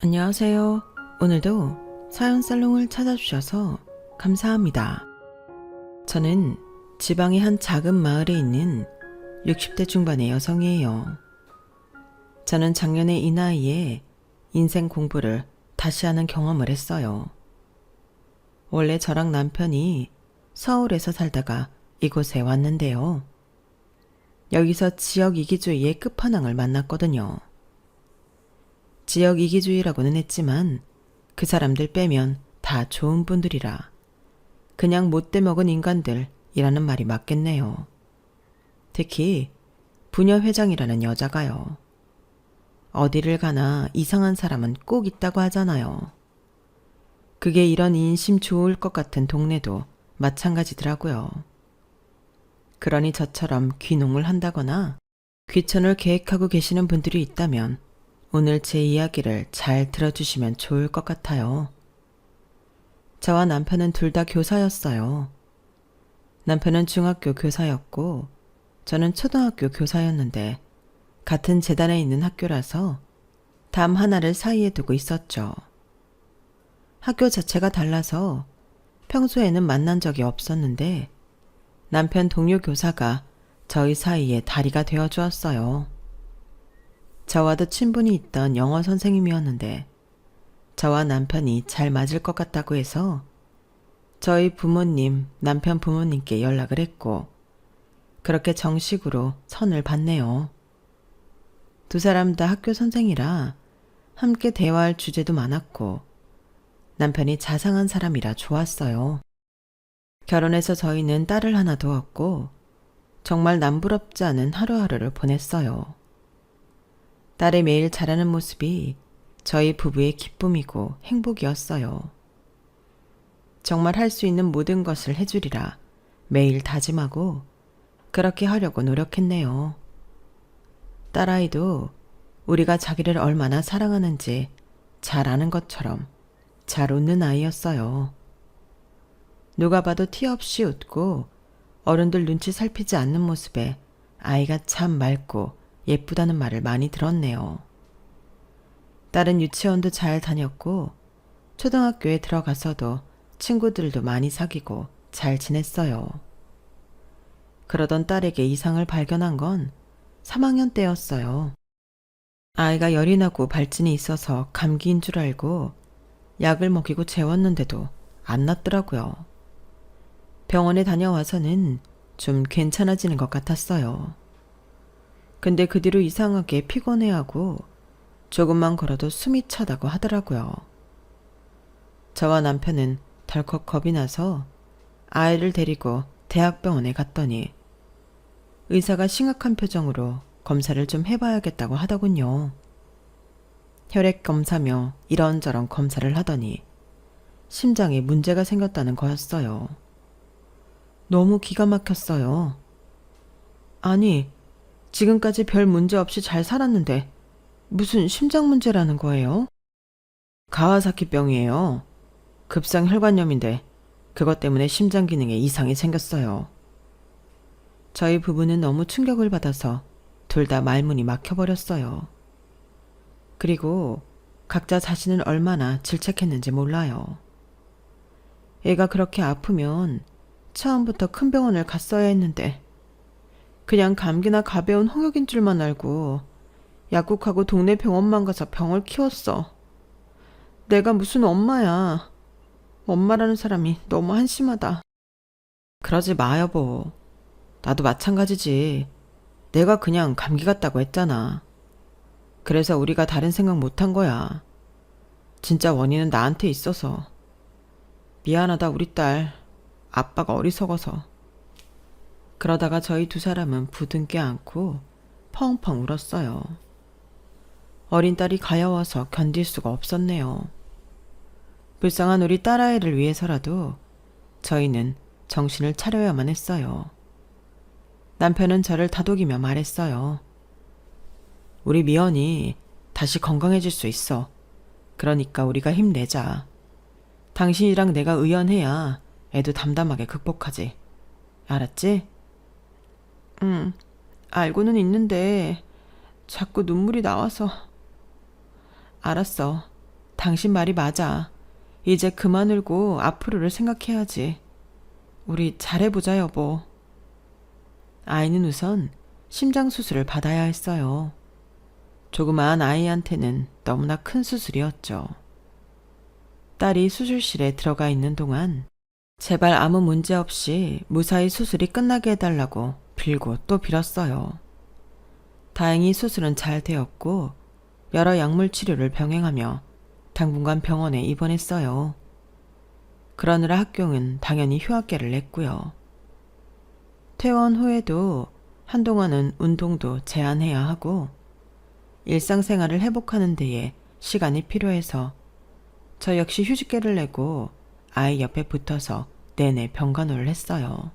안녕하세요. 오늘도 사연 살롱을 찾아주셔서 감사합니다. 저는 지방의 한 작은 마을에 있는 60대 중반의 여성이에요. 저는 작년에 이 나이에 인생 공부를 다시 하는 경험을 했어요. 원래 저랑 남편이 서울에서 살다가 이곳에 왔는데요. 여기서 지역 이기주의의 끝판왕을 만났거든요. 지역 이기주의라고는 했지만 그 사람들 빼면 다 좋은 분들이라 그냥 못돼 먹은 인간들이라는 말이 맞겠네요. 특히 부녀 회장이라는 여자가요. 어디를 가나 이상한 사람은 꼭 있다고 하잖아요. 그게 이런 인심 좋을 것 같은 동네도 마찬가지더라고요. 그러니 저처럼 귀농을 한다거나 귀촌을 계획하고 계시는 분들이 있다면 오늘 제 이야기를 잘 들어주시면 좋을 것 같아요. 저와 남편은 둘 다 교사였어요. 남편은 중학교 교사였고 저는 초등학교 교사였는데 같은 재단에 있는 학교라서 담 하나를 사이에 두고 있었죠. 학교 자체가 달라서 평소에는 만난 적이 없었는데 남편 동료 교사가 저희 사이에 다리가 되어 주었어요. 저와도 친분이 있던 영어 선생님이었는데 저와 남편이 잘 맞을 것 같다고 해서 저희 부모님, 남편 부모님께 연락을 했고 그렇게 정식으로 선을 봤네요. 두 사람 다 학교 선생이라 함께 대화할 주제도 많았고 남편이 자상한 사람이라 좋았어요. 결혼해서 저희는 딸을 하나 두었고 정말 남부럽지 않은 하루하루를 보냈어요. 딸이 매일 자라는 모습이 저희 부부의 기쁨이고 행복이었어요. 정말 할 수 있는 모든 것을 해주리라 매일 다짐하고 그렇게 하려고 노력했네요. 딸아이도 우리가 자기를 얼마나 사랑하는지 잘 아는 것처럼 잘 웃는 아이였어요. 누가 봐도 티 없이 웃고 어른들 눈치 살피지 않는 모습에 아이가 참 맑고 예쁘다는 말을 많이 들었네요. 딸은 유치원도 잘 다녔고 초등학교에 들어가서도 친구들도 많이 사귀고 잘 지냈어요. 그러던 딸에게 이상을 발견한 건 3학년 때였어요. 아이가 열이 나고 발진이 있어서 감기인 줄 알고 약을 먹이고 재웠는데도 안 낫더라고요. 병원에 다녀와서는 좀 괜찮아지는 것 같았어요. 근데 그 뒤로 이상하게 피곤해하고 조금만 걸어도 숨이 차다고 하더라고요. 저와 남편은 덜컥 겁이 나서 아이를 데리고 대학병원에 갔더니 의사가 심각한 표정으로 검사를 좀 해봐야겠다고 하더군요. 혈액 검사며 이런저런 검사를 하더니 심장에 문제가 생겼다는 거였어요. 너무 기가 막혔어요. 아니, 지금까지 별 문제 없이 잘 살았는데 무슨 심장 문제라는 거예요? 가와사키병이에요. 급성 혈관염인데 그것 때문에 심장 기능에 이상이 생겼어요. 저희 부부는 너무 충격을 받아서 둘 다 말문이 막혀버렸어요. 그리고 각자 자신을 얼마나 질책했는지 몰라요. 애가 그렇게 아프면 처음부터 큰 병원을 갔어야 했는데 그냥 감기나 가벼운 홍역인 줄만 알고 약국하고 동네 병원만 가서 병을 키웠어. 내가 무슨 엄마야. 엄마라는 사람이 너무 한심하다. 그러지 마, 여보. 나도 마찬가지지. 내가 그냥 감기 같다고 했잖아. 그래서 우리가 다른 생각 못한 거야. 진짜 원인은 나한테 있어서. 미안하다, 우리 딸. 아빠가 어리석어서. 그러다가 저희 두 사람은 부둥켜 안고 펑펑 울었어요. 어린 딸이 가여워서 견딜 수가 없었네요. 불쌍한 우리 딸아이를 위해서라도 저희는 정신을 차려야만 했어요. 남편은 저를 다독이며 말했어요. 우리 미연이 다시 건강해질 수 있어. 그러니까 우리가 힘내자. 당신이랑 내가 의연해야 애도 담담하게 극복하지. 알았지? 응, 알고는 있는데 자꾸 눈물이 나와서. 알았어. 당신 말이 맞아. 이제 그만 울고 앞으로를 생각해야지. 우리 잘해보자, 여보. 아이는 우선 심장 수술을 받아야 했어요. 조그마한 아이한테는 너무나 큰 수술이었죠. 딸이 수술실에 들어가 있는 동안 제발 아무 문제 없이 무사히 수술이 끝나게 해달라고 빌고 또 빌었어요. 다행히 수술은 잘 되었고 여러 약물 치료를 병행하며 당분간 병원에 입원했어요. 그러느라 학교는 당연히 휴학계를 냈고요. 퇴원 후에도 한동안은 운동도 제한해야 하고 일상생활을 회복하는 데에 시간이 필요해서 저 역시 휴직계를 내고 아이 옆에 붙어서 내내 병간호를 했어요.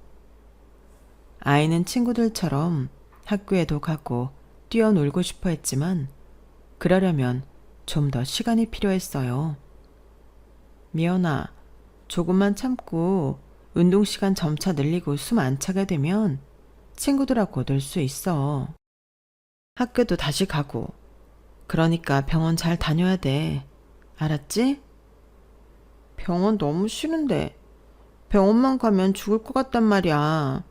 아이는 친구들처럼 학교에도 가고 뛰어놀고 싶어 했지만 그러려면 좀 더 시간이 필요했어요. 미연아, 조금만 참고 운동 시간 점차 늘리고 숨 안 차게 되면 친구들하고 놀 수 있어. 학교도 다시 가고. 그러니까 병원 잘 다녀야 돼. 알았지? 병원 너무 싫은데. 병원만 가면 죽을 것 같단 말이야.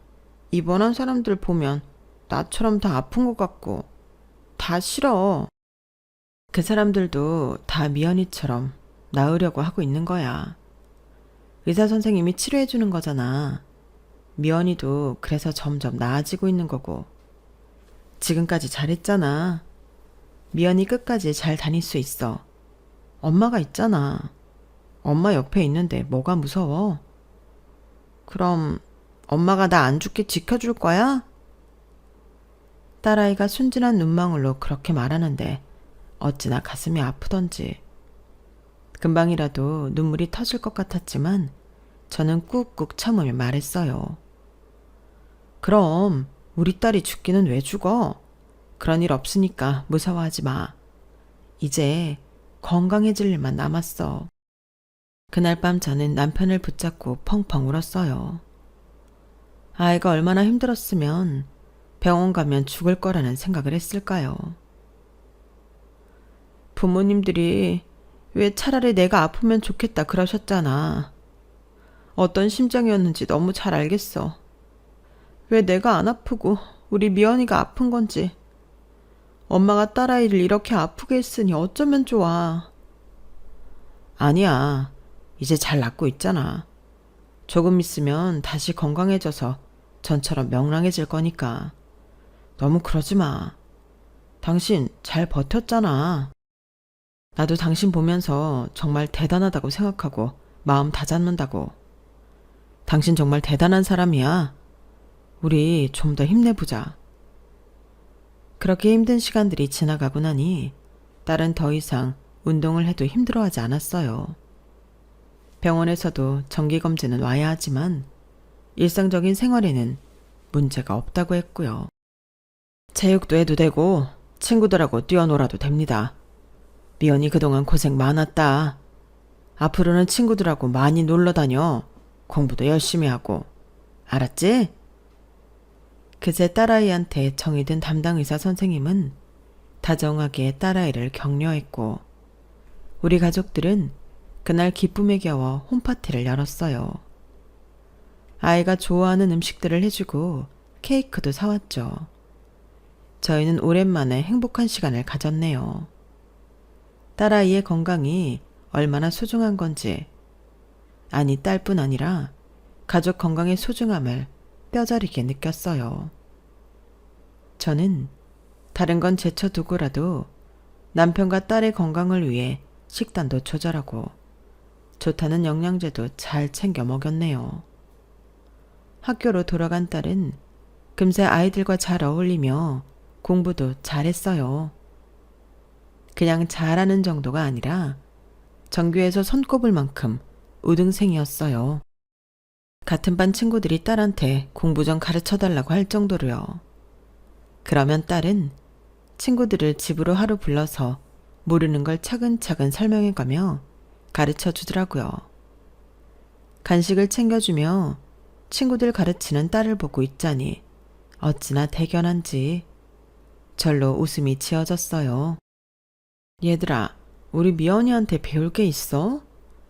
입원한 사람들 보면 나처럼 다 아픈 것 같고. 다 싫어. 그 사람들도 다 미연이처럼 나으려고 하고 있는 거야. 의사 선생님이 치료해 주는 거잖아. 미연이도 그래서 점점 나아지고 있는 거고. 지금까지 잘했잖아. 미연이 끝까지 잘 다닐 수 있어. 엄마가 있잖아. 엄마 옆에 있는데 뭐가 무서워? 그럼 엄마가 나 안 죽게 지켜줄 거야? 딸아이가 순진한 눈망울로 그렇게 말하는데 어찌나 가슴이 아프던지. 금방이라도 눈물이 터질 것 같았지만 저는 꾹꾹 참으며 말했어요. 그럼 우리 딸이 죽기는 왜 죽어? 그런 일 없으니까 무서워하지 마. 이제 건강해질 일만 남았어. 그날 밤 저는 남편을 붙잡고 펑펑 울었어요. 아이가 얼마나 힘들었으면 병원 가면 죽을 거라는 생각을 했을까요? 부모님들이 왜 차라리 내가 아프면 좋겠다 그러셨잖아. 어떤 심정이었는지 너무 잘 알겠어. 왜 내가 안 아프고 우리 미연이가 아픈 건지. 엄마가 딸아이를 이렇게 아프게 했으니 어쩌면 좋아. 아니야. 이제 잘 낫고 있잖아. 조금 있으면 다시 건강해져서 전처럼 명랑해질 거니까. 너무 그러지 마. 당신 잘 버텼잖아. 나도 당신 보면서 정말 대단하다고 생각하고 마음 다잡는다고. 당신 정말 대단한 사람이야. 우리 좀 더 힘내보자. 그렇게 힘든 시간들이 지나가고 나니 딸은 더 이상 운동을 해도 힘들어하지 않았어요. 병원에서도 정기검진은 와야 하지만 일상적인 생활에는 문제가 없다고 했고요. 체육도 해도 되고 친구들하고 뛰어놀아도 됩니다. 미연이 그동안 고생 많았다. 앞으로는 친구들하고 많이 놀러 다녀. 공부도 열심히 하고. 알았지? 그제 딸아이한테 정이 든 담당 의사 선생님은 다정하게 딸아이를 격려했고 우리 가족들은 그날 기쁨에 겨워 홈파티를 열었어요. 아이가 좋아하는 음식들을 해주고 케이크도 사왔죠. 저희는 오랜만에 행복한 시간을 가졌네요. 딸아이의 건강이 얼마나 소중한 건지, 아니 딸뿐 아니라 가족 건강의 소중함을 뼈저리게 느꼈어요. 저는 다른 건 제쳐두고라도 남편과 딸의 건강을 위해 식단도 조절하고 좋다는 영양제도 잘 챙겨 먹였네요. 학교로 돌아간 딸은 금세 아이들과 잘 어울리며 공부도 잘했어요. 그냥 잘하는 정도가 아니라 전교에서 손꼽을 만큼 우등생이었어요. 같은 반 친구들이 딸한테 공부 좀 가르쳐달라고 할 정도로요. 그러면 딸은 친구들을 집으로 하루 불러서 모르는 걸 차근차근 설명해가며 가르쳐 주더라고요. 간식을 챙겨주며 친구들 가르치는 딸을 보고 있자니 어찌나 대견한지 절로 웃음이 지어졌어요. 얘들아, 우리 미연이한테 배울 게 있어?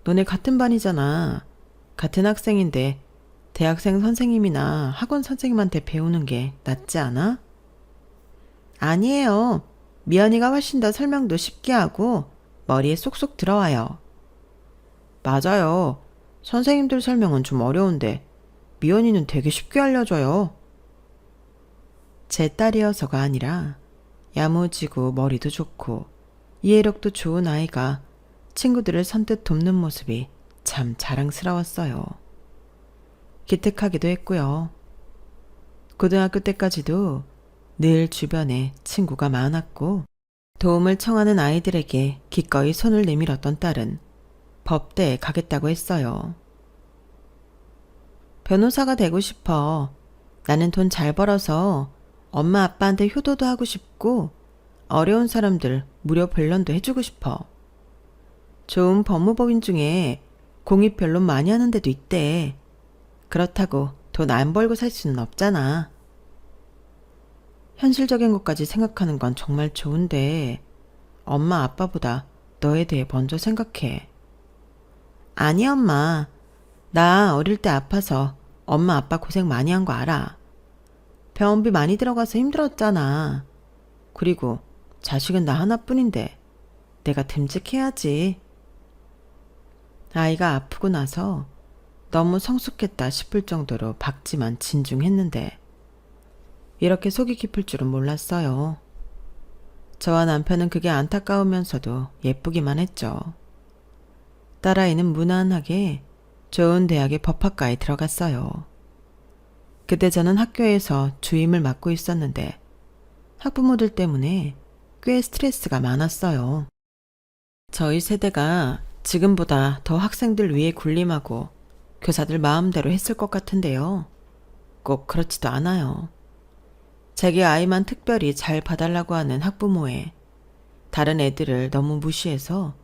너네 같은 반이잖아. 같은 학생인데 대학생 선생님이나 학원 선생님한테 배우는 게 낫지 않아? 아니에요. 미연이가 훨씬 더 설명도 쉽게 하고 머리에 쏙쏙 들어와요. 맞아요. 선생님들 설명은 좀 어려운데 미연이는 되게 쉽게 알려줘요. 제 딸이어서가 아니라 야무지고 머리도 좋고 이해력도 좋은 아이가 친구들을 선뜻 돕는 모습이 참 자랑스러웠어요. 기특하기도 했고요. 고등학교 때까지도 늘 주변에 친구가 많았고 도움을 청하는 아이들에게 기꺼이 손을 내밀었던 딸은 법대에 가겠다고 했어요. 변호사가 되고 싶어. 나는 돈 잘 벌어서 엄마 아빠한테 효도도 하고 싶고 어려운 사람들 무료 변론도 해주고 싶어. 좋은 법무법인 중에 공익 변론 많이 하는 데도 있대. 그렇다고 돈 안 벌고 살 수는 없잖아. 현실적인 것까지 생각하는 건 정말 좋은데 엄마 아빠보다 너에 대해 먼저 생각해. 아니 엄마. 나 어릴 때 아파서 엄마 아빠 고생 많이 한 거 알아. 병원비 많이 들어가서 힘들었잖아. 그리고 자식은 나 하나뿐인데 내가 듬직해야지. 아이가 아프고 나서 너무 성숙했다 싶을 정도로 박지만 진중했는데 이렇게 속이 깊을 줄은 몰랐어요. 저와 남편은 그게 안타까우면서도 예쁘기만 했죠. 딸아이는 무난하게 좋은 대학의 법학과에 들어갔어요. 그때 저는 학교에서 주임을 맡고 있었는데 학부모들 때문에 꽤 스트레스가 많았어요. 저희 세대가 지금보다 더 학생들 위해 군림하고 교사들 마음대로 했을 것 같은데요. 꼭 그렇지도 않아요. 자기 아이만 특별히 잘 봐달라고 하는 학부모에 다른 애들을 너무 무시해서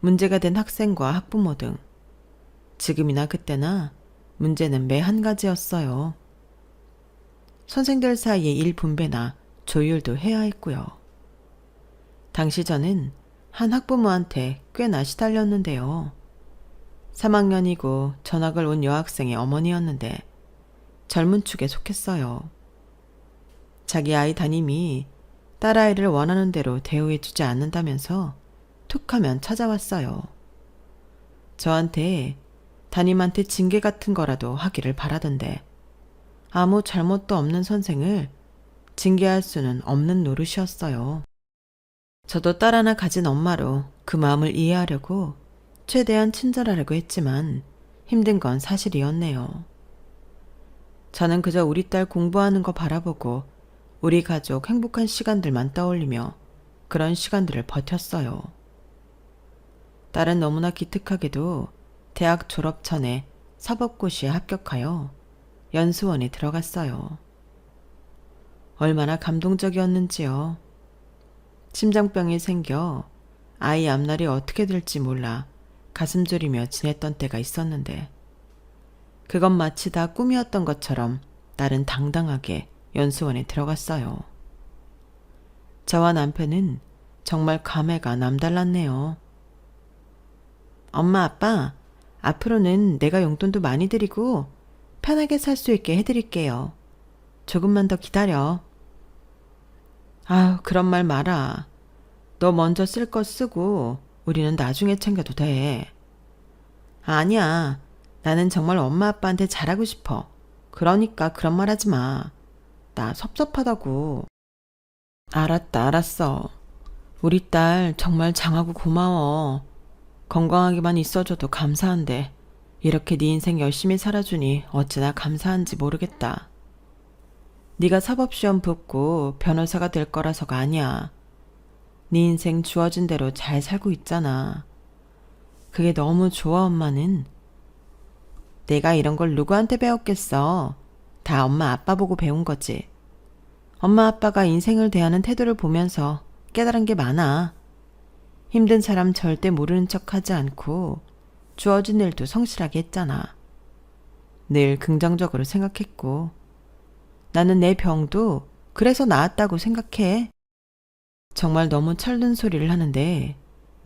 문제가 된 학생과 학부모 등 지금이나 그때나 문제는 매 한 가지였어요. 선생들 사이의 일 분배나 조율도 해야 했고요. 당시 저는 한 학부모한테 꽤나 시달렸는데요. 3학년이고 전학을 온 여학생의 어머니였는데 젊은 축에 속했어요. 자기 아이 담임이 딸아이를 원하는 대로 대우해주지 않는다면서 툭하면 찾아왔어요. 저한테 담임한테 징계 같은 거라도 하기를 바라던데 아무 잘못도 없는 선생을 징계할 수는 없는 노릇이었어요. 저도 딸 하나 가진 엄마로 그 마음을 이해하려고 최대한 친절하려고 했지만 힘든 건 사실이었네요. 저는 그저 우리 딸 공부하는 거 바라보고 우리 가족 행복한 시간들만 떠올리며 그런 시간들을 버텼어요. 딸은 너무나 기특하게도 대학 졸업 전에 사법고시에 합격하여 연수원에 들어갔어요. 얼마나 감동적이었는지요. 심장병이 생겨 아이 앞날이 어떻게 될지 몰라 가슴 졸이며 지냈던 때가 있었는데 그건 마치 다 꿈이었던 것처럼 딸은 당당하게 연수원에 들어갔어요. 저와 남편은 정말 감회가 남달랐네요. 엄마 아빠, 앞으로는 내가 용돈도 많이 드리고 편하게 살 수 있게 해드릴게요. 조금만 더 기다려. 아유, 그런 말 마라. 너 먼저 쓸 거 쓰고 우리는 나중에 챙겨도 돼. 아니야. 나는 정말 엄마 아빠한테 잘하고 싶어. 그러니까 그런 말 하지 마. 나 섭섭하다고. 알았다, 알았어. 우리 딸 정말 장하고 고마워. 건강하게만 있어줘도 감사한데 이렇게 네 인생 열심히 살아주니 어찌나 감사한지 모르겠다. 네가 사법시험 붙고 변호사가 될 거라서가 아니야. 네 인생 주어진 대로 잘 살고 있잖아. 그게 너무 좋아 엄마는. 내가 이런 걸 누구한테 배웠겠어. 다 엄마 아빠 보고 배운 거지. 엄마 아빠가 인생을 대하는 태도를 보면서 깨달은 게 많아. 힘든 사람 절대 모르는 척 하지 않고 주어진 일도 성실하게 했잖아. 늘 긍정적으로 생각했고 나는 내 병도 그래서 나았다고 생각해. 정말 너무 철든 소리를 하는데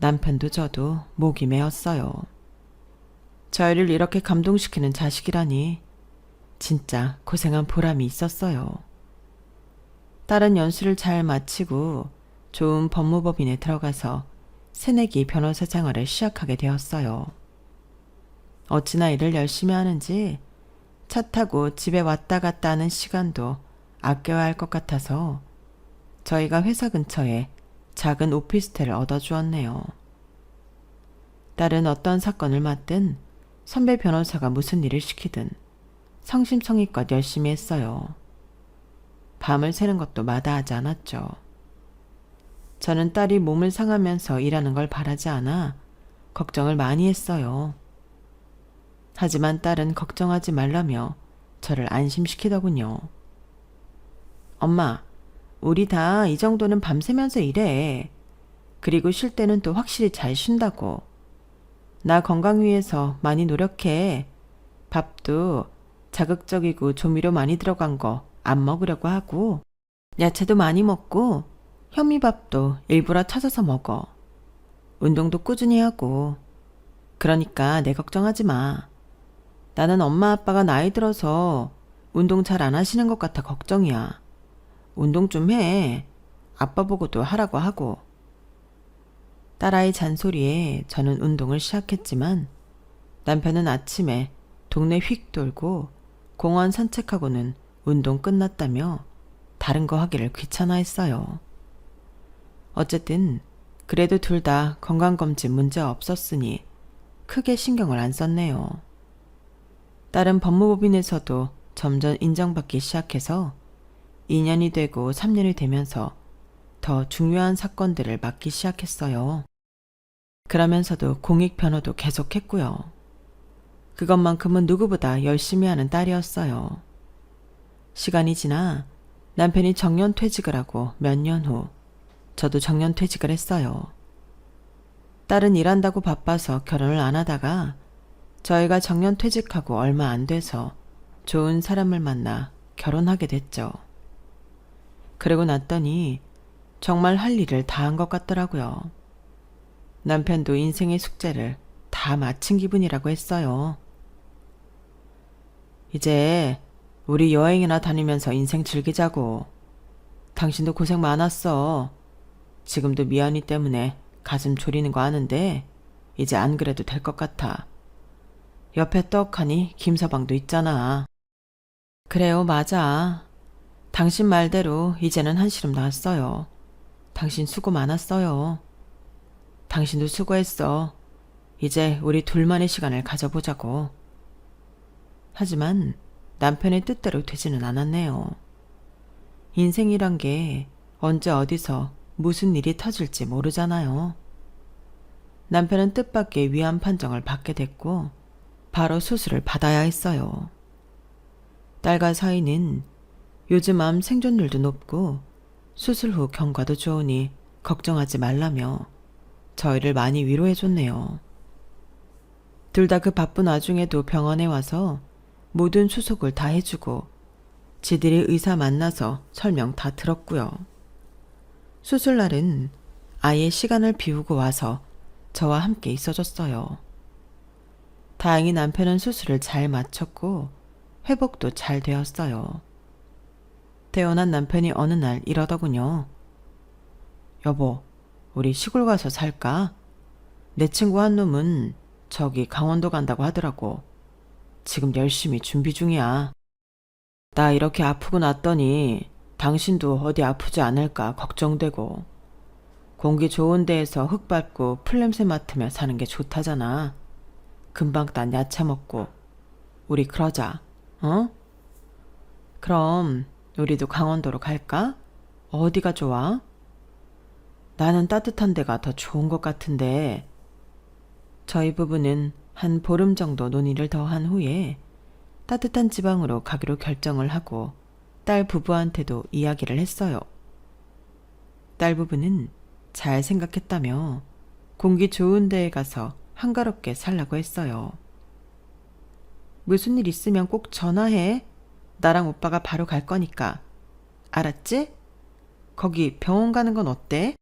남편도 저도 목이 메었어요. 저희를 이렇게 감동시키는 자식이라니 진짜 고생한 보람이 있었어요. 딸은 연수를 잘 마치고 좋은 법무법인에 들어가서 새내기 변호사 생활을 시작하게 되었어요. 어찌나 일을 열심히 하는지 차 타고 집에 왔다 갔다 하는 시간도 아껴야 할 것 같아서 저희가 회사 근처에 작은 오피스텔을 얻어주었네요. 딸은 어떤 사건을 맡든 선배 변호사가 무슨 일을 시키든 성심성의껏 열심히 했어요. 밤을 새는 것도 마다하지 않았죠. 저는 딸이 몸을 상하면서 일하는 걸 바라지 않아 걱정을 많이 했어요. 하지만 딸은 걱정하지 말라며 저를 안심시키더군요. 엄마, 우리 다 이 정도는 밤새면서 일해. 그리고 쉴 때는 또 확실히 잘 쉰다고. 나 건강 위해서 많이 노력해. 밥도 자극적이고 조미료 많이 들어간 거 안 먹으려고 하고, 야채도 많이 먹고, 현미밥도 일부러 찾아서 먹어. 운동도 꾸준히 하고. 그러니까 내 걱정하지 마. 나는 엄마 아빠가 나이 들어서 운동 잘 안 하시는 것 같아 걱정이야. 운동 좀 해. 아빠 보고도 하라고 하고. 딸아이 잔소리에 저는 운동을 시작했지만 남편은 아침에 동네 휙 돌고 공원 산책하고는 운동 끝났다며 다른 거 하기를 귀찮아했어요. 어쨌든 그래도 둘 다 건강검진 문제 없었으니 크게 신경을 안 썼네요. 딸은 법무법인에서도 점점 인정받기 시작해서 2년이 되고 3년이 되면서 더 중요한 사건들을 맡기 시작했어요. 그러면서도 공익 변호도 계속했고요. 그것만큼은 누구보다 열심히 하는 딸이었어요. 시간이 지나 남편이 정년퇴직을 하고 몇 년 후 저도 정년퇴직을 했어요. 딸은 일한다고 바빠서 결혼을 안 하다가 저희가 정년퇴직하고 얼마 안 돼서 좋은 사람을 만나 결혼하게 됐죠. 그러고 났더니 정말 할 일을 다 한 것 같더라고요. 남편도 인생의 숙제를 다 마친 기분이라고 했어요. 이제 우리 여행이나 다니면서 인생 즐기자고. 당신도 고생 많았어. 지금도 미연이 때문에 가슴 졸이는 거 아는데 이제 안 그래도 될 것 같아. 옆에 떡하니 김서방도 있잖아. 그래요, 맞아. 당신 말대로 이제는 한시름 났어요. 당신 수고 많았어요. 당신도 수고했어. 이제 우리 둘만의 시간을 가져보자고. 하지만 남편의 뜻대로 되지는 않았네요. 인생이란 게 언제 어디서 무슨 일이 터질지 모르잖아요. 남편은 뜻밖의 위암 판정을 받게 됐고 바로 수술을 받아야 했어요. 딸과 사이는 요즘 암 생존율도 높고 수술 후 경과도 좋으니 걱정하지 말라며 저희를 많이 위로해줬네요. 둘 다 그 바쁜 와중에도 병원에 와서 모든 수속을 다 해주고 지들이 의사 만나서 설명 다 들었고요. 수술날은 아예 시간을 비우고 와서 저와 함께 있어줬어요. 다행히 남편은 수술을 잘 마쳤고 회복도 잘 되었어요. 태어난 남편이 어느 날 이러더군요. 여보, 우리 시골 가서 살까? 내 친구 한 놈은 저기 강원도 간다고 하더라고. 지금 열심히 준비 중이야. 나 이렇게 아프고 났더니 당신도 어디 아프지 않을까 걱정되고. 공기 좋은 데에서 흙 밟고 풀냄새 맡으며 사는 게 좋다잖아. 금방 딴 야채 먹고. 우리 그러자, 어? 그럼 우리도 강원도로 갈까? 어디가 좋아? 나는 따뜻한 데가 더 좋은 것 같은데. 저희 부부는 한 보름 정도 논의를 더 한 후에 따뜻한 지방으로 가기로 결정을 하고 딸 부부한테도 이야기를 했어요. 딸 부부는 잘 생각했다며 공기 좋은 데에 가서 한가롭게 살라고 했어요. 무슨 일 있으면 꼭 전화해. 나랑 오빠가 바로 갈 거니까. 알았지? 거기 병원 가는 건 어때?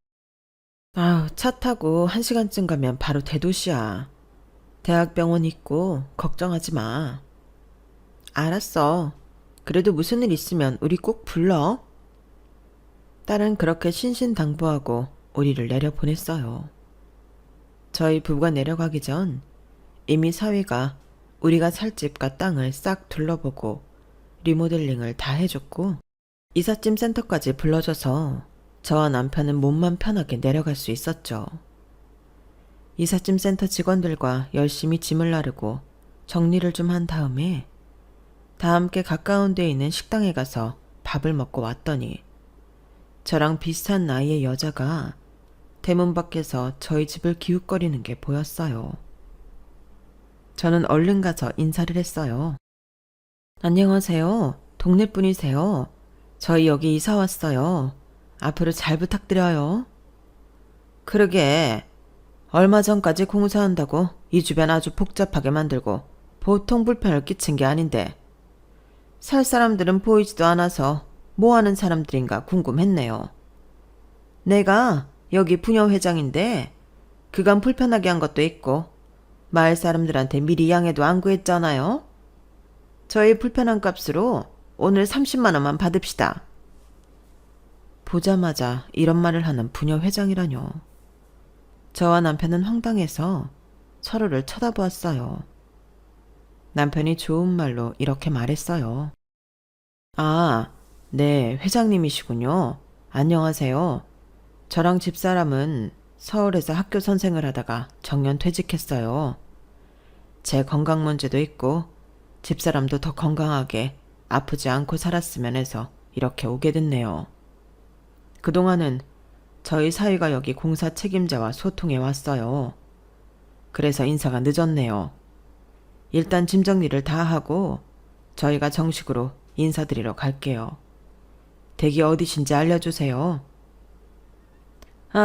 차 타고 1시간쯤 가면 바로 대도시야. 대학병원 있고 걱정하지 마. 알았어. 그래도 무슨 일 있으면 우리 꼭 불러. 딸은 그렇게 신신당부하고 우리를 내려보냈어요. 저희 부부가 내려가기 전 이미 사위가 우리가 살 집과 땅을 싹 둘러보고 리모델링을 다 해줬고 이삿짐 센터까지 불러줘서 저와 남편은 몸만 편하게 내려갈 수 있었죠. 이삿짐 센터 직원들과 열심히 짐을 나르고 정리를 좀 한 다음에 다 함께 가까운 데에 있는 식당에 가서 밥을 먹고 왔더니 저랑 비슷한 나이의 여자가 대문 밖에서 저희 집을 기웃거리는 게 보였어요. 저는 얼른 가서 인사를 했어요. 안녕하세요. 동네 분이세요? 저희 여기 이사 왔어요. 앞으로 잘 부탁드려요. 그러게. 얼마 전까지 공사한다고 이 주변 아주 복잡하게 만들고 보통 불편을 끼친 게 아닌데 살 사람들은 보이지도 않아서 뭐 하는 사람들인가 궁금했네요. 내가 여기 부녀회장인데 그간 불편하게 한 것도 있고 마을 사람들한테 미리 양해도 안 구했잖아요. 저희 불편한 값으로 오늘 30만 원만 받읍시다. 보자마자 이런 말을 하는 부녀회장이라뇨. 저와 남편은 황당해서 서로를 쳐다보았어요. 남편이 좋은 말로 이렇게 말했어요. 아, 네, 회장님이시군요. 안녕하세요. 저랑 집사람은 서울에서 학교 선생을 하다가 정년 퇴직했어요. 제 건강 문제도 있고 집사람도 더 건강하게 아프지 않고 살았으면 해서 이렇게 오게 됐네요. 그동안은 저희 사위가 여기 공사 책임자와 소통해 왔어요. 그래서 인사가 늦었네요. 일단 짐 정리를 다 하고 저희가 정식으로 인사드리러 갈게요. 댁이 어디신지 알려주세요.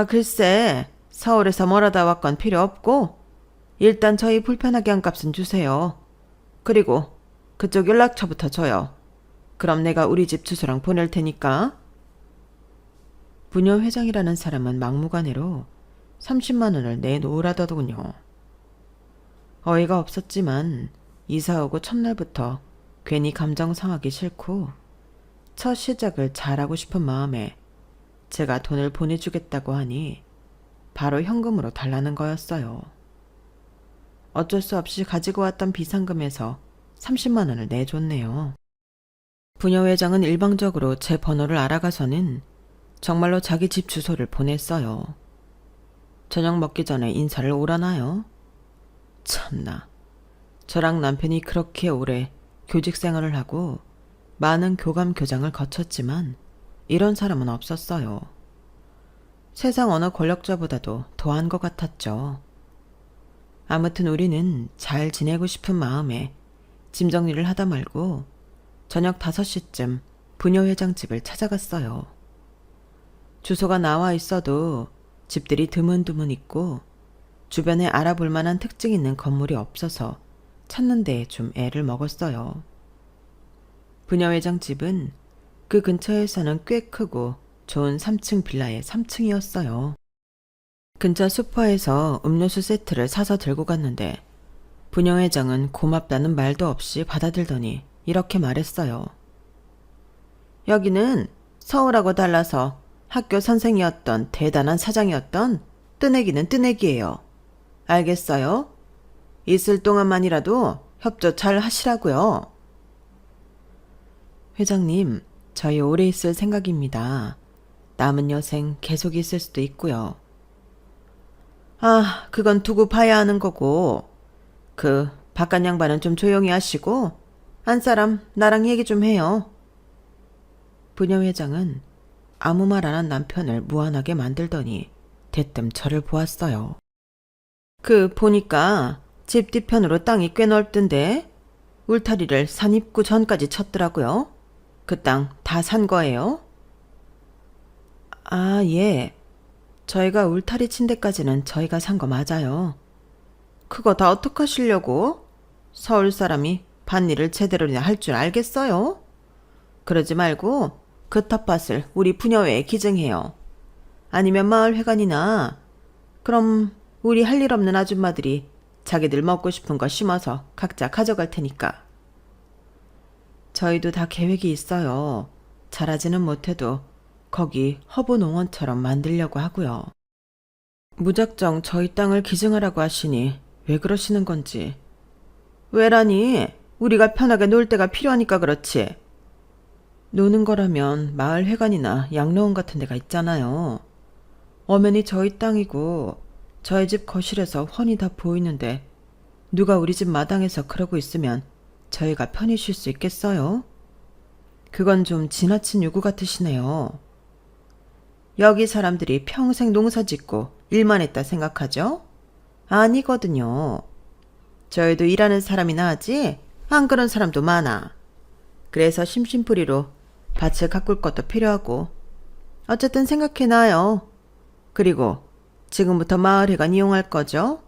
글쎄, 서울에서 멀어다 왔건 필요 없고 일단 저희 불편하게 한 값은 주세요. 그리고 그쪽 연락처부터 줘요. 그럼 내가 우리 집 주소랑 보낼 테니까. 부녀회장이라는 사람은 막무가내로 30만 원을 내놓으라더군요. 어이가 없었지만 이사 오고 첫날부터 괜히 감정 상하기 싫고 첫 시작을 잘하고 싶은 마음에 제가 돈을 보내주겠다고 하니 바로 현금으로 달라는 거였어요. 어쩔 수 없이 가지고 왔던 비상금에서 30만 원을 내줬네요. 부녀회장은 일방적으로 제 번호를 알아가서는 정말로 자기 집 주소를 보냈어요. 저녁 먹기 전에 인사를 오라나요? 참나. 저랑 남편이 그렇게 오래 교직 생활을 하고 많은 교감 교장을 거쳤지만 이런 사람은 없었어요. 세상 어느 권력자보다도 더한 것 같았죠. 아무튼 우리는 잘 지내고 싶은 마음에 짐 정리를 하다 말고 저녁 5시쯤 부녀회장 집을 찾아갔어요. 주소가 나와 있어도 집들이 드문드문 있고 주변에 알아볼 만한 특징 있는 건물이 없어서 찾는 데에 좀 애를 먹었어요. 부녀회장 집은 그 근처에서는 꽤 크고 좋은 3층 빌라의 3층이었어요. 근처 슈퍼에서 음료수 세트를 사서 들고 갔는데 부녀회장은 고맙다는 말도 없이 받아들더니 이렇게 말했어요. 여기는 서울하고 달라서 학교 선생이었던 대단한 사장이었던 뜨내기는 뜨내기예요. 알겠어요? 있을 동안만이라도 협조 잘 하시라고요. 회장님, 저희 오래 있을 생각입니다. 남은 여생 계속 있을 수도 있고요. 그건 두고 봐야 하는 거고 그 바깥 양반은 좀 조용히 하시고 한 사람 나랑 얘기 좀 해요. 부녀회장은 아무 말 안 한 남편을 무안하게 만들더니 대뜸 저를 보았어요. 보니까 집 뒤편으로 땅이 꽤 넓던데 울타리를 산 입구 전까지 쳤더라고요. 그 땅 다 산 거예요? 예. 저희가 울타리 친 데까지는 저희가 산 거 맞아요. 그거 다 어떡하시려고? 서울 사람이 밭일을 제대로나 할 줄 알겠어요? 그러지 말고 그 텃밭을 우리 부녀회에 기증해요. 아니면 마을회관이나 그럼 우리 할 일 없는 아줌마들이 자기들 먹고 싶은 거 심어서 각자 가져갈 테니까. 저희도 다 계획이 있어요. 잘하지는 못해도 거기 허브 농원처럼 만들려고 하고요. 무작정 저희 땅을 기증하라고 하시니 왜 그러시는 건지. 왜라니? 우리가 편하게 놀 데가 필요하니까 그렇지. 노는 거라면 마을 회관이나 양로원 같은 데가 있잖아요. 엄연히 저희 땅이고 저희 집 거실에서 훤히 다 보이는데 누가 우리 집 마당에서 그러고 있으면 저희가 편히 쉴 수 있겠어요? 그건 좀 지나친 요구 같으시네요. 여기 사람들이 평생 농사 짓고 일만 했다 생각하죠? 아니거든요. 저희도 일하는 사람이나 하지 안 그런 사람도 많아. 그래서 심심풀이로 밭을 가꿀 것도 필요하고 어쨌든 생각해놔요. 그리고 지금부터 마을회관 이용할 거죠?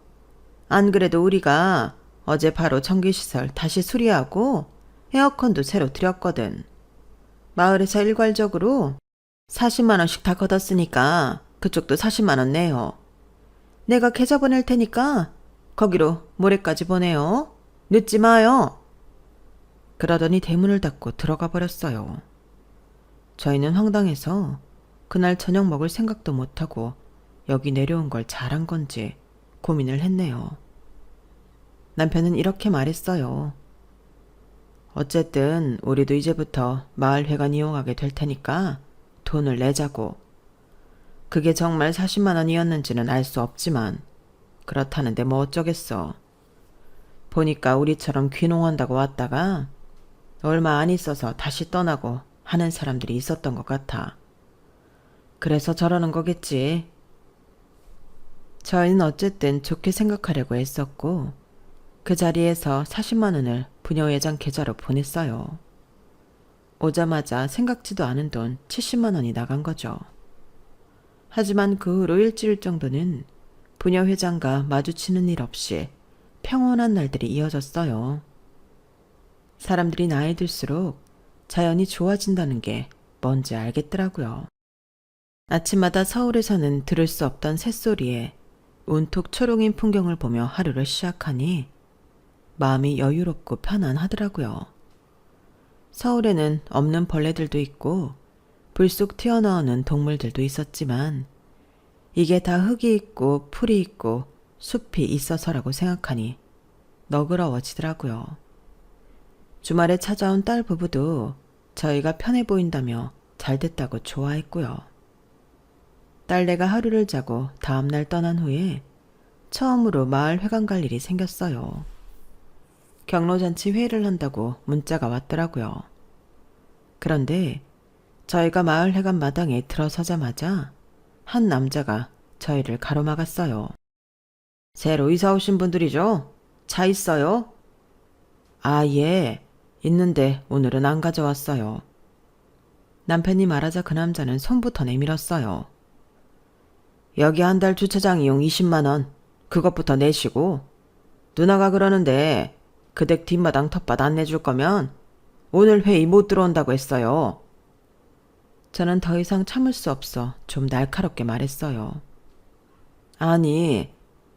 안 그래도 우리가 어제 바로 전기시설 다시 수리하고 에어컨도 새로 들였거든. 마을에서 일괄적으로 40만 원씩 다 걷었으니까 그쪽도 40만 원 내요. 내가 계좌 보낼 테니까 거기로 모레까지 보내요. 늦지 마요. 그러더니 대문을 닫고 들어가 버렸어요. 저희는 황당해서 그날 저녁 먹을 생각도 못하고 여기 내려온 걸 잘한 건지 고민을 했네요. 남편은 이렇게 말했어요. 어쨌든 우리도 이제부터 마을회관 이용하게 될 테니까 돈을 내자고. 그게 정말 40만 원이었는지는 알 수 없지만 그렇다는데 뭐 어쩌겠어. 보니까 우리처럼 귀농한다고 왔다가 얼마 안 있어서 다시 떠나고 하는 사람들이 있었던 것 같아. 그래서 저러는 거겠지. 저희는 어쨌든 좋게 생각하려고 애썼고 그 자리에서 40만 원을 부녀회장 계좌로 보냈어요. 오자마자 생각지도 않은 돈 70만 원이 나간 거죠. 하지만 그 후로 일주일 정도는 부녀회장과 마주치는 일 없이 평온한 날들이 이어졌어요. 사람들이 나이 들수록 자연이 좋아진다는 게 뭔지 알겠더라고요. 아침마다 서울에서는 들을 수 없던 새소리에 온통 초롱인 풍경을 보며 하루를 시작하니 마음이 여유롭고 편안하더라고요. 서울에는 없는 벌레들도 있고 불쑥 튀어나오는 동물들도 있었지만 이게 다 흙이 있고 풀이 있고 숲이 있어서라고 생각하니 너그러워지더라고요. 주말에 찾아온 딸 부부도 저희가 편해 보인다며 잘 됐다고 좋아했고요. 딸내가 하루를 자고 다음날 떠난 후에 처음으로 마을 회관 갈 일이 생겼어요. 경로잔치 회의를 한다고 문자가 왔더라고요. 그런데 저희가 마을 회관 마당에 들어서자마자 한 남자가 저희를 가로막았어요. 새로 이사 오신 분들이죠? 차 있어요? 아, 예. 있는데 오늘은 안 가져왔어요. 남편이 말하자 그 남자는 손부터 내밀었어요. 여기 한 달 주차장 이용 20만 원. 그것부터 내시고 누나가 그러는데 그 댁 뒷마당 텃밭 안 내줄 거면 오늘 회의 못 들어온다고 했어요. 저는 더 이상 참을 수 없어 좀 날카롭게 말했어요. 아니,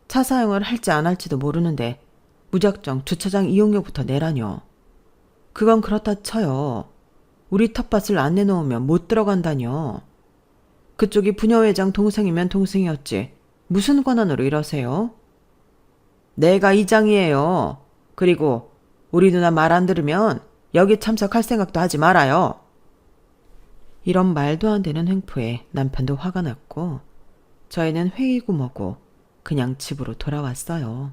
차 사용을 할지 안 할지도 모르는데 무작정 주차장 이용료부터 내라뇨. 그건 그렇다 쳐요. 우리 텃밭을 안 내놓으면 못 들어간다뇨. 그쪽이 부녀회장 동생이면 동생이었지. 무슨 권한으로 이러세요? 내가 이장이에요. 그리고 우리 누나 말 안 들으면 여기 참석할 생각도 하지 말아요. 이런 말도 안 되는 횡포에 남편도 화가 났고 저희는 회의고 뭐고 그냥 집으로 돌아왔어요.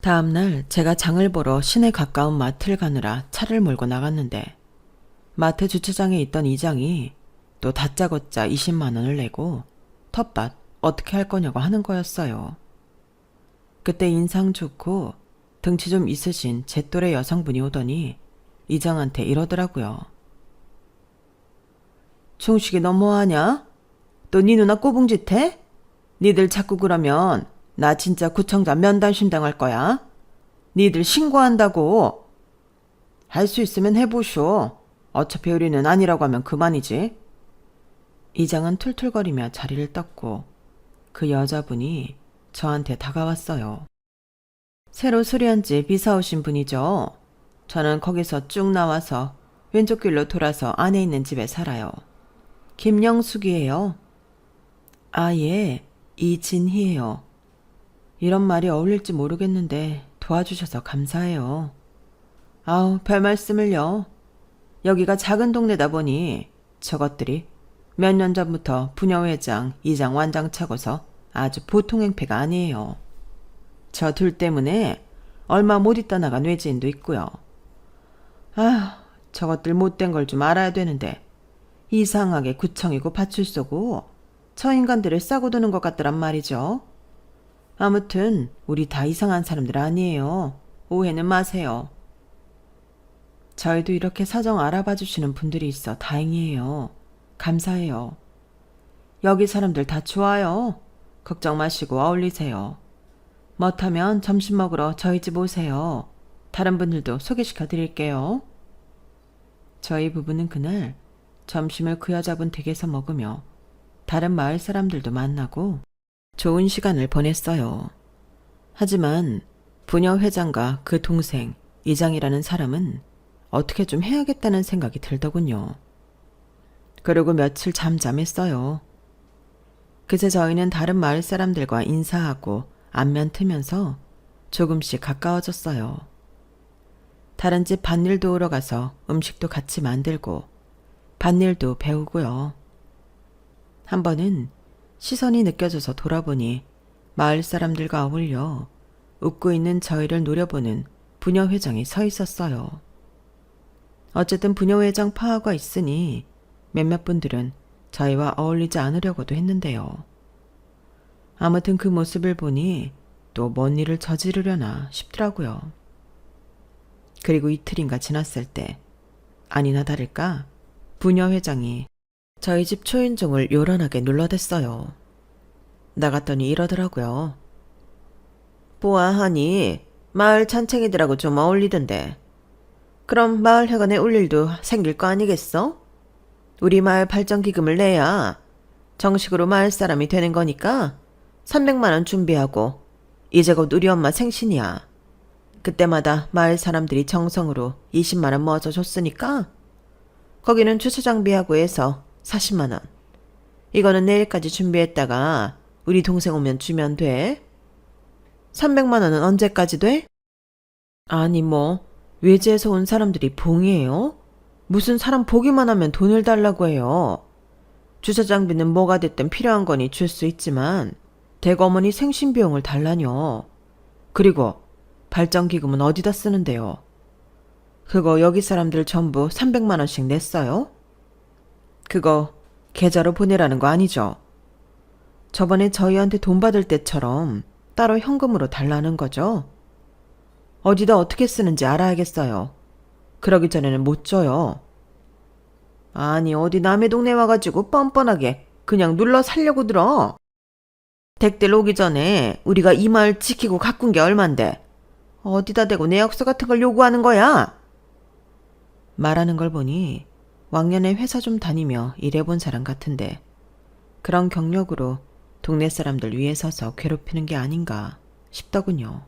다음날 제가 장을 보러 시내 가까운 마트를 가느라 차를 몰고 나갔는데 마트 주차장에 있던 이장이 또 다짜고짜 20만 원을 내고 텃밭 어떻게 할 거냐고 하는 거였어요. 그때 인상 좋고 등치 좀 있으신 제 또래 여성분이 오더니 이장한테 이러더라고요. 충식이 너 뭐하냐? 또 네 누나 꼬붕짓 해? 니들 자꾸 그러면 나 진짜 구청장 면담 심당할 거야. 니들 신고한다고. 할 수 있으면 해보쇼. 어차피 우리는 아니라고 하면 그만이지. 이장은 툴툴거리며 자리를 떴고 그 여자분이 저한테 다가왔어요. 새로 수리한 집 이사 오신 분이죠. 저는 거기서 쭉 나와서 왼쪽 길로 돌아서 안에 있는 집에 살아요. 김영숙이에요. 아, 예, 이진희예요. 이런 말이 어울릴지 모르겠는데 도와주셔서 감사해요. 아우, 별 말씀을요. 여기가 작은 동네다 보니 저것들이 몇 년 전부터 부녀회장, 이장 완장차고서 아주 보통 행패가 아니에요. 저 둘 때문에 얼마 못 있다 나간 외지인도 있고요. 아휴, 저것들 못된 걸 좀 알아야 되는데 이상하게 구청이고 파출소고 저 인간들을 싸고 두는 것 같더란 말이죠. 아무튼 우리 다 이상한 사람들 아니에요. 오해는 마세요. 저희도 이렇게 사정 알아봐 주시는 분들이 있어 다행이에요. 감사해요. 여기 사람들 다 좋아요. 걱정 마시고 어울리세요. 못하면 점심 먹으러 저희 집 오세요. 다른 분들도 소개시켜 드릴게요. 저희 부부는 그날 점심을 그 여자분 댁에서 먹으며 다른 마을 사람들도 만나고 좋은 시간을 보냈어요. 하지만 부녀 회장과 그 동생 이장이라는 사람은 어떻게 좀 해야겠다는 생각이 들더군요. 그리고 며칠 잠잠했어요. 그새 저희는 다른 마을 사람들과 인사하고 안면 트면서 조금씩 가까워졌어요. 다른 집 밭일 도우러 가서 음식도 같이 만들고 밭일도 배우고요. 한 번은 시선이 느껴져서 돌아보니 마을 사람들과 어울려 웃고 있는 저희를 노려보는 부녀회장이 서 있었어요. 어쨌든 부녀회장 파워가 있으니 몇몇 분들은 저희와 어울리지 않으려고도 했는데요. 아무튼 그 모습을 보니 또 뭔 일을 저지르려나 싶더라고요. 그리고 이틀인가 지났을 때 아니나 다를까 부녀회장이 저희 집 초인종을 요란하게 눌러댔어요. 나갔더니 이러더라고요. 보아하니 마을 잔챙이들하고 좀 어울리던데. 그럼 마을 회관에 올 일도 생길 거 아니겠어? 우리 마을 발전기금을 내야 정식으로 마을 사람이 되는 거니까 300만 원 준비하고 이제 곧 우리 엄마 생신이야. 그때마다 마을 사람들이 정성으로 20만 원 모아서 줬으니까 거기는 주차장비하고 해서 40만 원. 이거는 내일까지 준비했다가 우리 동생 오면 주면 돼. 300만 원은 언제까지 돼? 아니 뭐 외지에서 온 사람들이 봉이에요? 무슨 사람 보기만 하면 돈을 달라고 해요. 주차장비는 뭐가 됐든 필요한 거니 줄 수 있지만 대거머니 생신비용을 달라뇨. 그리고 발전기금은 어디다 쓰는데요? 그거 여기 사람들 전부 300만 원씩 냈어요? 그거 계좌로 보내라는 거 아니죠? 저번에 저희한테 돈 받을 때처럼 따로 현금으로 달라는 거죠? 어디다 어떻게 쓰는지 알아야겠어요. 그러기 전에는 못 줘요. 아니 어디 남의 동네 와가지고 뻔뻔하게 그냥 눌러 살려고 들어. 댁들 오기 전에 우리가 이 마을 지키고 가꾼 게 얼만데 어디다 대고 내역서 같은 걸 요구하는 거야? 말하는 걸 보니 왕년에 회사 좀 다니며 일해본 사람 같은데 그런 경력으로 동네 사람들 위에 서서 괴롭히는 게 아닌가 싶더군요.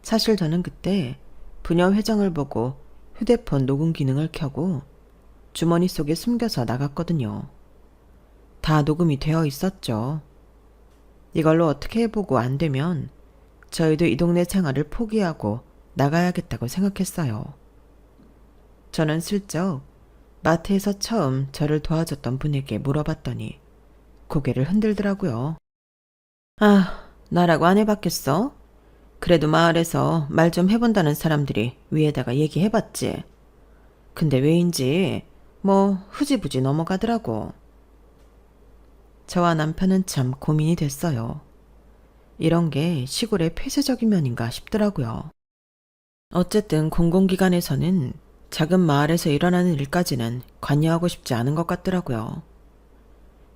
사실 저는 그때 부녀 회장을 보고 휴대폰 녹음 기능을 켜고 주머니 속에 숨겨서 나갔거든요. 다 녹음이 되어 있었죠. 이걸로 어떻게 해보고 안 되면 저희도 이 동네 생활을 포기하고 나가야겠다고 생각했어요. 저는 슬쩍 마트에서 처음 저를 도와줬던 분에게 물어봤더니 고개를 흔들더라고요. 아, 나라고 안 해봤겠어? 그래도 마을에서 말 좀 해본다는 사람들이 위에다가 얘기해봤지. 근데 왜인지 뭐 흐지부지 넘어가더라고. 저와 남편은 참 고민이 됐어요. 이런 게 시골의 폐쇄적인 면인가 싶더라고요. 어쨌든 공공기관에서는 작은 마을에서 일어나는 일까지는 관여하고 싶지 않은 것 같더라고요.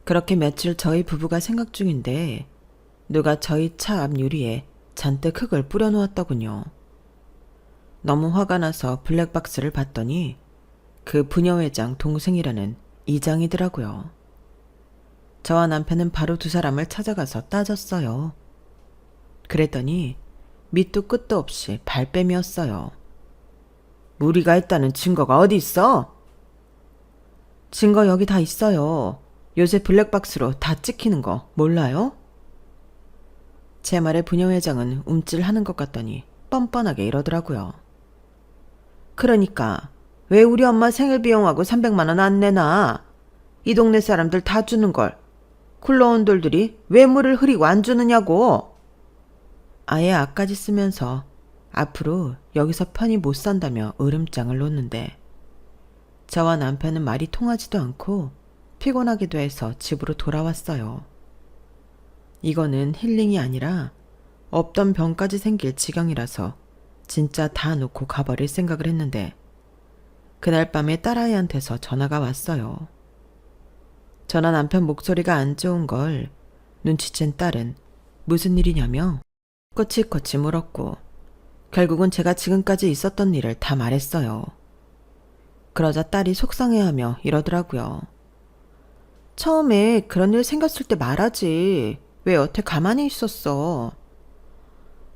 그렇게 며칠 저희 부부가 생각 중인데 누가 저희 차 앞 유리에 잔뜩 흙을 뿌려놓았더군요. 너무 화가 나서 블랙박스를 봤더니 그 부녀회장 동생이라는 이장이더라고요. 저와 남편은 바로 두 사람을 찾아가서 따졌어요. 그랬더니 밑도 끝도 없이 발뺌이었어요. 우리가 했다는 증거가 어디 있어? 증거 여기 다 있어요. 요새 블랙박스로 다 찍히는 거 몰라요? 제 말에 부녀회장은 움찔하는 것 같더니 뻔뻔하게 이러더라고요. 그러니까 왜 우리 엄마 생일 비용하고 300만 원 안 내나? 이 동네 사람들 다 주는 걸 굴러온돌들이 왜 물을 흐리고 안 주느냐고. 아예 앞까지 쓰면서 앞으로 여기서 편히 못 산다며 으름장을 놓는데 저와 남편은 말이 통하지도 않고 피곤하기도 해서 집으로 돌아왔어요. 이거는 힐링이 아니라 없던 병까지 생길 지경이라서 진짜 다 놓고 가버릴 생각을 했는데 그날 밤에 딸아이한테서 전화가 왔어요. 저나 남편 목소리가 안 좋은 걸 눈치챈 딸은 무슨 일이냐며 꼬치꼬치 물었고 결국은 제가 지금까지 있었던 일을 다 말했어요. 그러자 딸이 속상해하며 이러더라고요. 처음에 그런 일 생겼을 때 말하지. 왜 여태 가만히 있었어?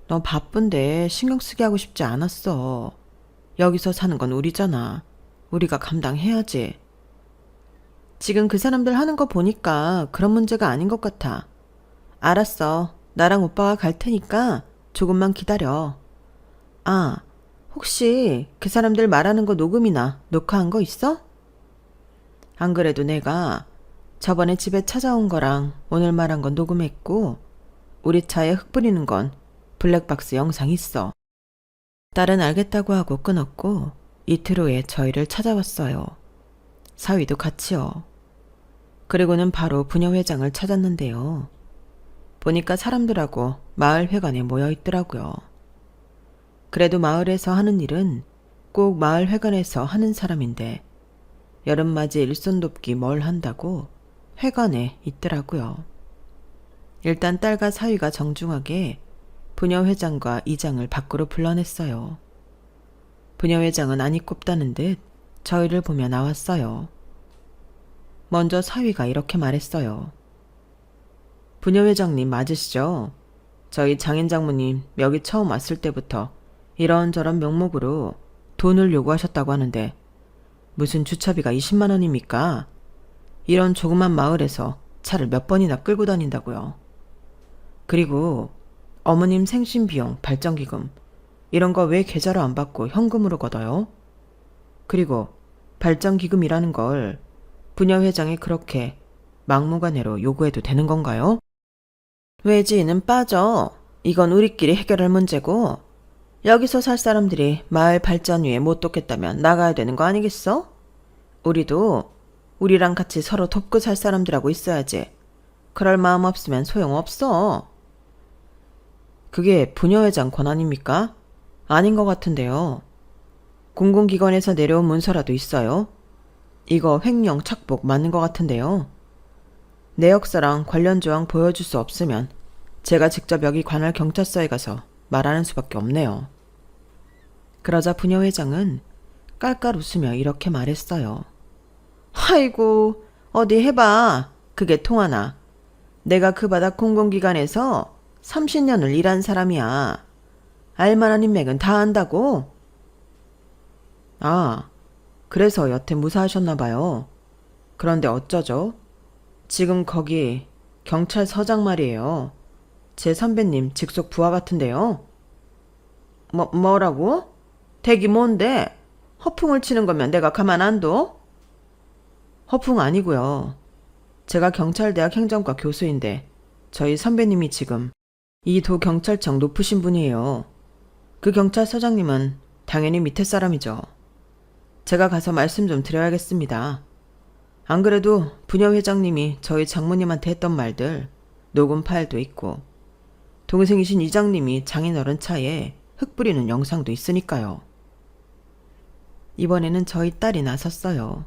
너 바쁜데 신경 쓰게 하고 싶지 않았어. 여기서 사는 건 우리잖아. 우리가 감당해야지. 지금 그 사람들 하는 거 보니까 그런 문제가 아닌 것 같아. 알았어. 나랑 오빠가 갈 테니까 조금만 기다려. 아, 혹시 그 사람들 말하는 거 녹음이나 녹화한 거 있어? 안 그래도 내가 저번에 집에 찾아온 거랑 오늘 말한 건 녹음했고 우리 차에 흙 뿌리는 건 블랙박스 영상 있어. 딸은 알겠다고 하고 끊었고 이틀 후에 저희를 찾아왔어요. 사위도 같이요. 그리고는 바로 부녀회장을 찾았는데요. 보니까 사람들하고 마을회관에 모여 있더라고요. 그래도 마을에서 하는 일은 꼭 마을회관에서 하는 사람인데 여름맞이 일손 돕기 뭘 한다고 회관에 있더라고요. 일단 딸과 사위가 정중하게 부녀회장과 이장을 밖으로 불러냈어요. 부녀회장은 안이 꼽다는 듯 저희를 보며 나왔어요. 먼저 사위가 이렇게 말했어요. 부녀회장님 맞으시죠? 저희 장인 장모님 여기 처음 왔을 때부터 이런저런 명목으로 돈을 요구하셨다고 하는데 무슨 주차비가 20만 원입니까? 이런 조그만 마을에서 차를 몇 번이나 끌고 다닌다고요. 그리고 어머님 생신비용, 발전기금 이런 거 왜 계좌로 안 받고 현금으로 걷어요? 그리고 발전기금이라는 걸 부녀회장이 그렇게 막무가내로 요구해도 되는 건가요? 외지인은 빠져. 이건 우리끼리 해결할 문제고 여기서 살 사람들이 마을 발전 위에 못 돕겠다면 나가야 되는 거 아니겠어? 우리도 우리랑 같이 서로 돕고 살 사람들하고 있어야지. 그럴 마음 없으면 소용없어. 그게 부녀회장 권한입니까? 아닌 것 같은데요. 공공기관에서 내려온 문서라도 있어요. 이거 횡령 착복 맞는 것 같은데요. 내역서랑 관련 조항 보여줄 수 없으면 제가 직접 여기 관할 경찰서에 가서 말하는 수밖에 없네요. 그러자 부녀회장은 깔깔 웃으며 이렇게 말했어요. 아이고, 어디 해봐. 그게 통하나. 내가 그 바닥 공공기관에서 30년을 일한 사람이야. 알만한 인맥은 다 안다고? 아, 그래서 여태 무사하셨나 봐요. 그런데 어쩌죠? 지금 거기 경찰서장 말이에요. 제 선배님 직속 부하 같은데요. 뭐라고? 댁이 뭔데? 허풍을 치는 거면 내가 가만 안 둬? 허풍 아니고요. 제가 경찰대학 행정과 교수인데 저희 선배님이 지금 이 도 경찰청 높으신 분이에요. 그 경찰서장님은 당연히 밑에 사람이죠. 제가 가서 말씀 좀 드려야겠습니다. 안 그래도 부녀회장님이 저희 장모님한테 했던 말들 녹음 파일도 있고 동생이신 이장님이 장인어른 차에 흙 뿌리는 영상도 있으니까요. 이번에는 저희 딸이 나섰어요.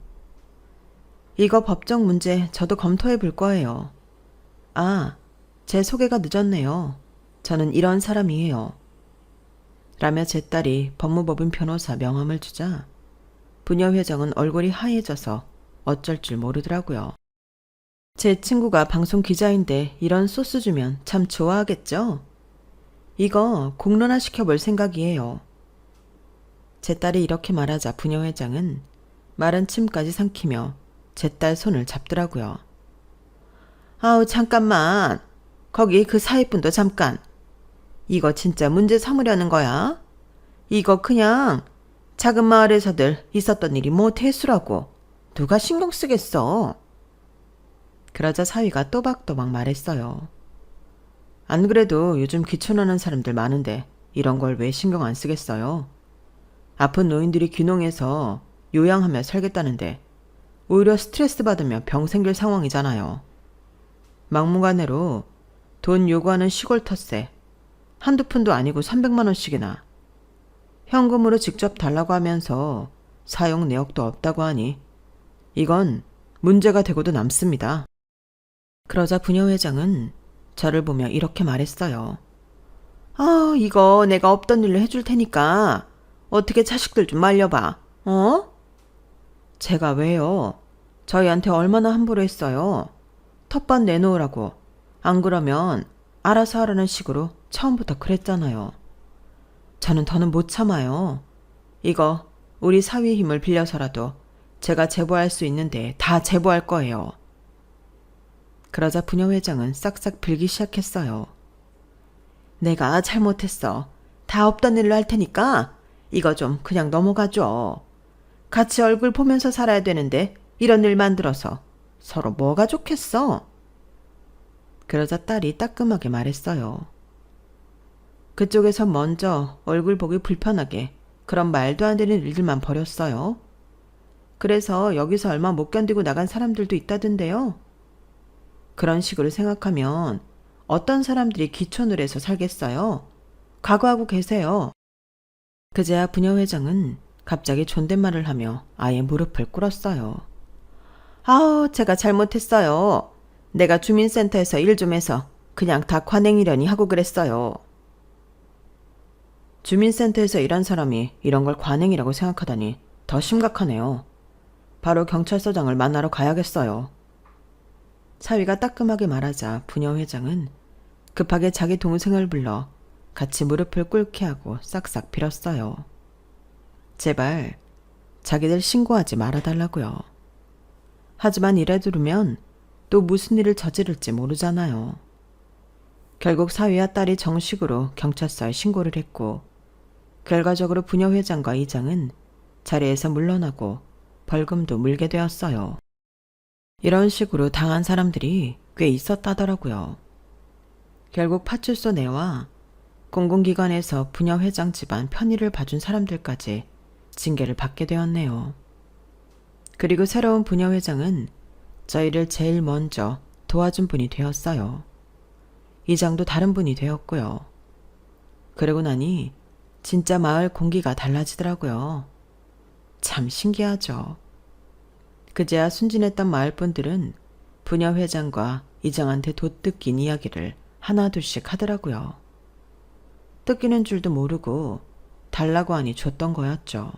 이거 법적 문제 저도 검토해 볼 거예요. 아, 제 소개가 늦었네요. 저는 이런 사람이에요. 라며 제 딸이 법무법인 변호사 명함을 주자 부녀회장은 얼굴이 하얘져서 어쩔 줄 모르더라고요. 제 친구가 방송 기자인데 이런 소스 주면 참 좋아하겠죠? 이거 공론화 시켜볼 생각이에요. 제 딸이 이렇게 말하자 부녀 회장은 마른 침까지 삼키며 제 딸 손을 잡더라고요. 아우, 잠깐만. 거기 그 사위분도 잠깐. 이거 진짜 문제 삼으려는 거야? 이거 그냥 작은 마을에서들 있었던 일이 뭐 대수라고. 누가 신경 쓰겠어? 그러자 사위가 또박또박 말했어요. 안 그래도 요즘 귀촌하는 사람들 많은데 이런 걸 왜 신경 안 쓰겠어요? 아픈 노인들이 귀농해서 요양하며 살겠다는데 오히려 스트레스 받으며 병 생길 상황이잖아요. 막무가내로 돈 요구하는 시골 텃세 한두 푼도 아니고 300만 원씩이나 현금으로 직접 달라고 하면서 사용 내역도 없다고 하니 이건 문제가 되고도 남습니다. 그러자 부녀 회장은 저를 보며 이렇게 말했어요. 아, 이거 내가 없던 일로 해줄 테니까 어떻게 자식들 좀 말려봐. 어? 제가 왜요? 저희한테 얼마나 함부로 했어요. 텃밭 내놓으라고. 안 그러면 알아서 하라는 식으로 처음부터 그랬잖아요. 저는 더는 못 참아요. 이거 우리 사위의 힘을 빌려서라도 제가 제보할 수 있는데 다 제보할 거예요. 그러자 부녀 회장은 싹싹 빌기 시작했어요. 내가 잘못했어. 다 없던 일로 할 테니까 이거 좀 그냥 넘어가줘. 같이 얼굴 보면서 살아야 되는데 이런 일 만들어서 서로 뭐가 좋겠어? 그러자 딸이 따끔하게 말했어요. 그쪽에서 먼저 얼굴 보기 불편하게 그런 말도 안 되는 일들만 벌였어요. 그래서 여기서 얼마 못 견디고 나간 사람들도 있다던데요. 그런 식으로 생각하면 어떤 사람들이 귀촌을 해서 살겠어요? 각오하고 계세요. 그제야 부녀 회장은 갑자기 존댓말을 하며 아예 무릎을 꿇었어요. 아우, 제가 잘못했어요. 내가 주민센터에서 일 좀 해서 그냥 다 관행이려니 하고 그랬어요. 주민센터에서 일한 사람이 이런 걸 관행이라고 생각하다니 더 심각하네요. 바로 경찰서장을 만나러 가야겠어요. 사위가 따끔하게 말하자 부녀 회장은 급하게 자기 동생을 불러 같이 무릎을 꿇게 하고 싹싹 빌었어요. 제발 자기들 신고하지 말아달라고요. 하지만 이래 두면 또 무슨 일을 저지를지 모르잖아요. 결국 사위와 딸이 정식으로 경찰서에 신고를 했고 결과적으로 부녀 회장과 이장은 자리에서 물러나고 벌금도 물게 되었어요. 이런 식으로 당한 사람들이 꽤 있었다더라고요. 결국 파출소 내와 공공기관에서 부녀 회장 집안 편의를 봐준 사람들까지 징계를 받게 되었네요. 그리고 새로운 부녀 회장은 저희를 제일 먼저 도와준 분이 되었어요. 이장도 다른 분이 되었고요. 그러고 나니 진짜 마을 공기가 달라지더라고요. 참 신기하죠. 그제야 순진했던 마을 분들은 부녀 회장과 이장한테 도 뜯긴 이야기를 하나둘씩 하더라고요. 뜯기는 줄도 모르고 달라고 하니 줬던 거였죠.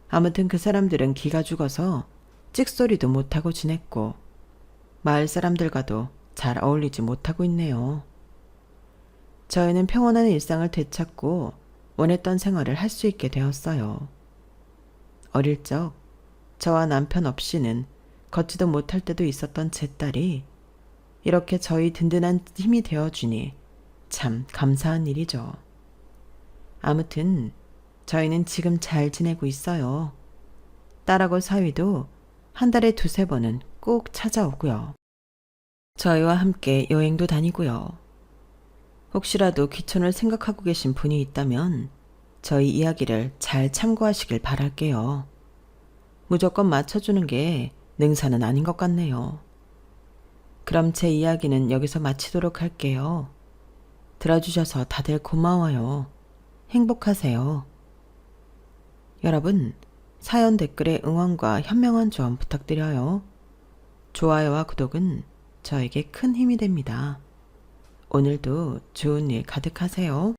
아무튼 그 사람들은 기가 죽어서 찍소리도 못하고 지냈고 마을 사람들과도 잘 어울리지 못하고 있네요. 저희는 평온한 일상을 되찾고 원했던 생활을 할 수 있게 되었어요. 어릴 적 저와 남편 없이는 걷지도 못할 때도 있었던 제 딸이 이렇게 저희 든든한 힘이 되어주니 참 감사한 일이죠. 아무튼 저희는 지금 잘 지내고 있어요. 딸하고 사위도 한 달에 2-3번은 꼭 찾아오고요. 저희와 함께 여행도 다니고요. 혹시라도 귀촌을 생각하고 계신 분이 있다면 저희 이야기를 잘 참고하시길 바랄게요. 무조건 맞춰주는 게 능사는 아닌 것 같네요. 그럼 제 이야기는 여기서 마치도록 할게요. 들어주셔서 다들 고마워요. 행복하세요. 여러분, 사연 댓글에 응원과 현명한 조언 부탁드려요. 좋아요와 구독은 저에게 큰 힘이 됩니다. 오늘도 좋은 일 가득하세요.